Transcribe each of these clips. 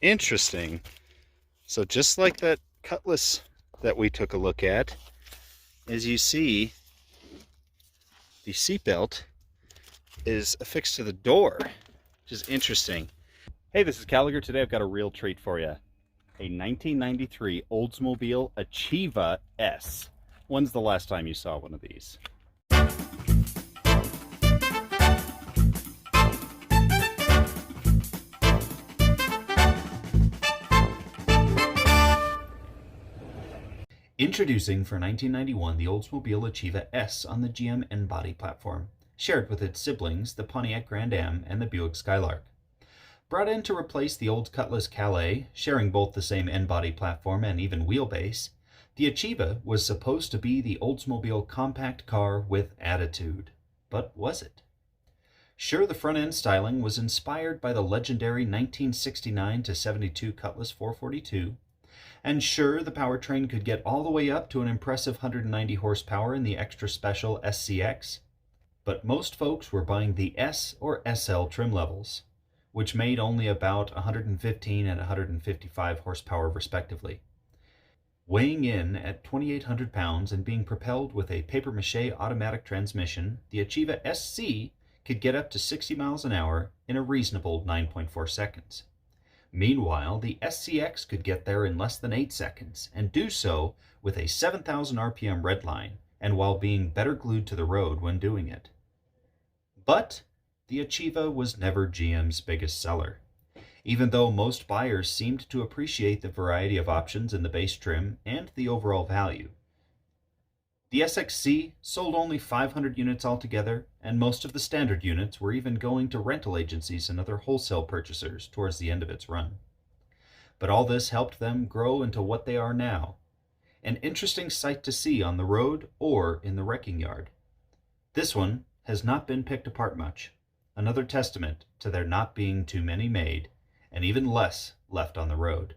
Interesting. So just like that Cutlass that we took a look at, as you see, the seatbelt is affixed to the door, which is interesting. Hey, this is Gallagher. Today I've got a real treat for you. A 1993 Oldsmobile Achieva S. When's the last time you saw one of these? Introducing for 1991 the Oldsmobile Achieva S on the GM N-Body platform, shared with its siblings, the Pontiac Grand Am and the Buick Skylark. Brought in to replace the old Cutlass Calais, sharing both the same N-Body platform and even wheelbase, the Achieva was supposed to be the Oldsmobile compact car with attitude. But was it? Sure, the front-end styling was inspired by the legendary 1969-72 Cutlass 442, and sure, the powertrain could get all the way up to an impressive 190 horsepower in the extra special SCX, but most folks were buying the S or SL trim levels, which made only about 115 and 155 horsepower respectively. Weighing in at 2,800 pounds and being propelled with a papier-mâché automatic transmission, the Achieva SC could get up to 60 miles an hour in a reasonable 9.4 seconds. Meanwhile, the SCX could get there in less than 8 seconds, and do so with a 7,000 RPM redline, and while being better glued to the road when doing it. But the Achieva was never GM's biggest seller, even though most buyers seemed to appreciate the variety of options in the base trim and the overall value. The SXC sold only 500 units altogether, and most of the standard units were even going to rental agencies and other wholesale purchasers towards the end of its run. But all this helped them grow into what they are now, an interesting sight to see on the road or in the wrecking yard. This one has not been picked apart much, another testament to there not being too many made, and even less left on the road.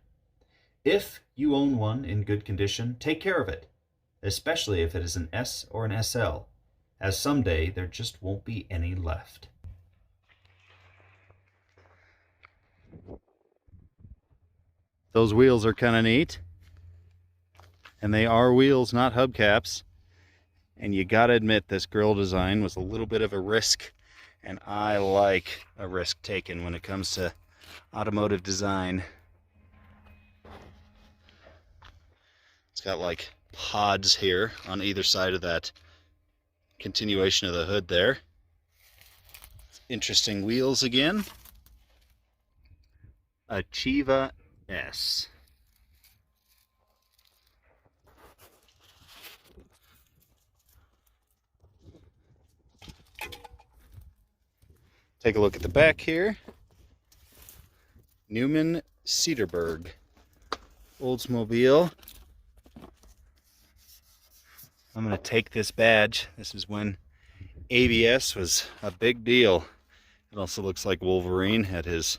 If you own one in good condition, take care of it, especially if it is an S or an SL, as someday there just won't be any left. Those wheels are kind of neat, and they are wheels, not hubcaps, and you gotta admit this grille design was a little bit of a risk, and I like a risk taken when it comes to automotive design. It's got like pods here on either side of that continuation of the hood there. Interesting wheels again. Achieva S. Take a look at the back here. Newman Cedarburg Oldsmobile. I'm going to take this badge. This is when ABS was a big deal. It also looks like Wolverine had his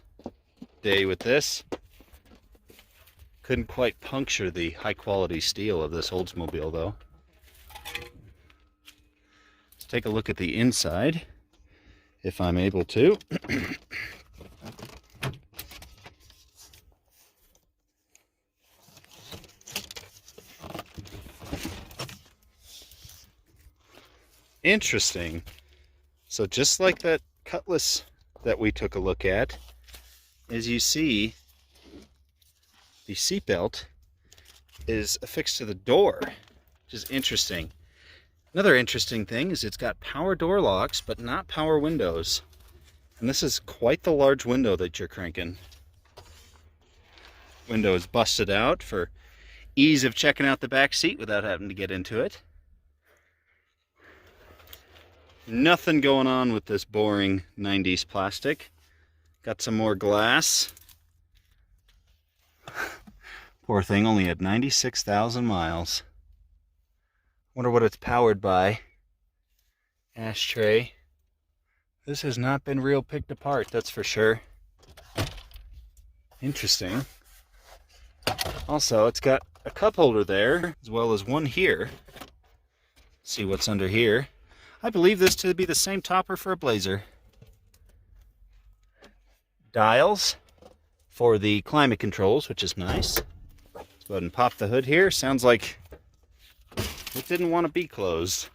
day with this. Couldn't quite puncture the high quality steel of this Oldsmobile though. Let's take a look at the inside, if I'm able to. Interesting. So just like that Cutlass that we took a look at, as you see, the seatbelt is affixed to the door, which is interesting. Another interesting thing is it's got power door locks, but not power windows. And this is quite the large window that you're cranking. Window is busted out for ease of checking out the back seat without having to get into it. Nothing going on with this boring 90s plastic. Got some more glass. Poor thing only had 96,000 miles. Wonder what it's powered by. Ashtray. This has not been real picked apart, that's for sure. Interesting. Also, it's got a cup holder there, as well as one here. Let's see what's under here. I believe this to be the same topper for a Blazer. Dials, for the climate controls, which is nice. Let's go ahead and pop the hood here. Sounds like it didn't want to be closed.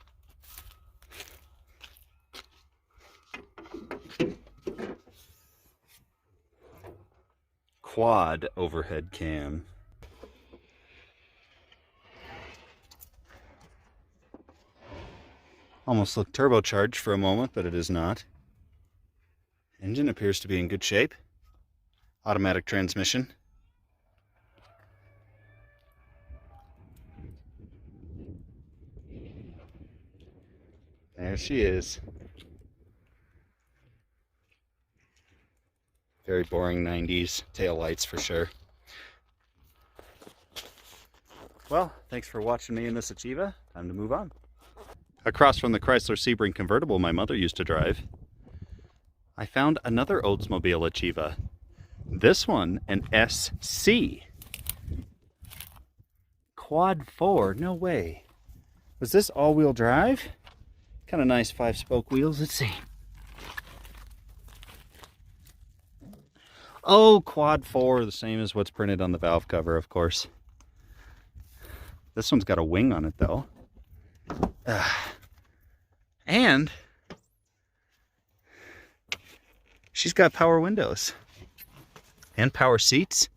Quad overhead cam. Almost looked turbocharged for a moment, but it is not. Engine appears to be in good shape. Automatic transmission. There she is. Very boring 90s taillights for sure. Well, thanks for watching me in this Achieva. Time to move on. Across from the Chrysler Sebring convertible my mother used to drive, I found another Oldsmobile Achieva. This one, an SC. Quad 4, no way. Was this all-wheel drive? Kind of nice 5-spoke wheels, let's see. Oh, quad 4, the same as what's printed on the valve cover, of course. This one's got a wing on it, though. And she's got power windows and power seats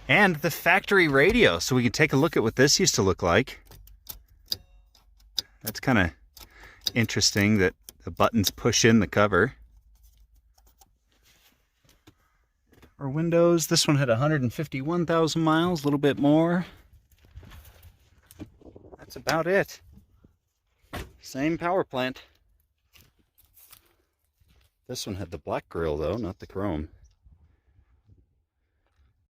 and the factory radio, so we can take a look at what this used to look like. That's kind of interesting that the buttons push in the cover. Our windows, this one had 151,000 miles, a little bit more. That's about it. Same power plant. This one had the black grille though, not the chrome.